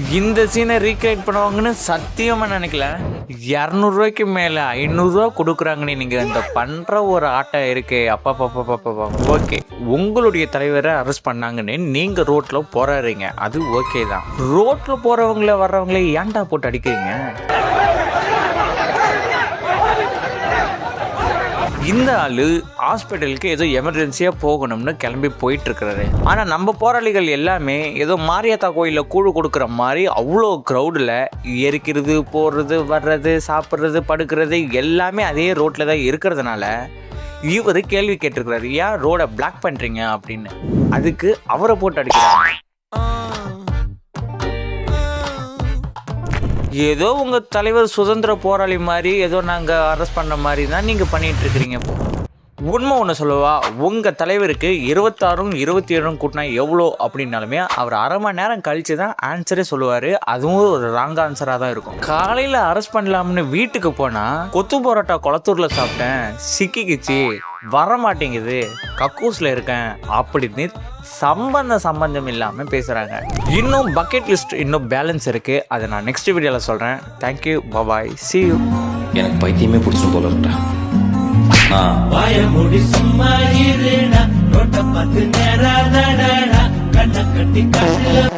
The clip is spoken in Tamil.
இந்த சீனை ரீக்ரியேட் பண்ணுவாங்கன்னு சத்தியமாக நினைக்கல. 200 ரூபாய்க்கு மேலே 500 ரூபா கொடுக்குறாங்கன்னு நீங்கள் இந்த பண்ணுற ஒரு ஆட்டம் இருக்கே அப்பா. ஓகே, உங்களுடைய தலைவரை அரெஸ்ட் பண்ணாங்கன்னு நீங்கள் ரோட்டில் போராடுறீங்க, அது ஓகே தான். ரோட்டில் போகிறவங்கள வர்றவங்களே ஏன்டா போட்டு அடிக்கிறீங்க? இந்த ஆளு ஹாஸ்பிட்டலுக்கு ஏதோ எமர்ஜென்சியாக போகணும்னு கிளம்பி போயிட்டு இருக்கிறாரு. ஆனால் நம்ம போராளிகள் எல்லாமே ஏதோ மாரியாத்தா கோயிலில் கூழ் கொடுக்குற மாதிரி அவ்வளோ க்ரௌடில் எரிக்கிறது, போடுறது, வர்றது, சாப்பிட்றது, படுக்கிறது எல்லாமே அதே ரோட்டில் தான் இருக்கிறதுனால இவர் கேள்வி கேட்டிருக்கிறாரு, ஏன் ரோடை பிளாக் பண்ணுறீங்க அப்படின்னு. அதுக்கு அவரை போட்டு அடிக்கிறாங்க. ஏதோ உங்கள் தலைவர் சுதந்திர போராளி மாதிரி ஏதோ நாங்கள் அரெஸ்ட் பண்ண மாதிரி தான் நீங்கள் பண்ணிகிட்டு இருக்கிறீங்க. உண்மை ஒன்று சொல்லவா, உங்கள் தலைவருக்கு 26ம் 27ம் கூட்டினா எவ்வளோ அப்படின்னாலுமே அவர் அரை மணி நேரம் கழித்து தான் ஆன்சரே சொல்லுவார். அதுவும் ஒரு ராங் ஆன்சராக தான் இருக்கும். காலையில் அரெஸ்ட் பண்ணலாம்னு வீட்டுக்கு போனால் கொத்து பரோட்டா குளத்தூரில் சாப்பிட்டேன், சிக்கிக்கிச்சு, வர மாட்டேங்குது, கக்கூஸில் இருக்கேன் அப்படின்னு சம்பந்தம் இல்லாமல் பேசுகிறாங்க. இன்னும் பக்கெட் லிஸ்ட் இன்னும் பேலன்ஸ் இருக்குது. அதை நான் நெக்ஸ்ட் வீடியோவில் சொல்கிறேன். Thank you, bye, see you. எனக்கு பைத்தியமே பிடிச்சிட்டு போல இருக்கா. வாய மூடி சும்மா இருடா, ரோட்ட பார்த்து நேரா நடடா, கண்ண கட்டி காட்டுல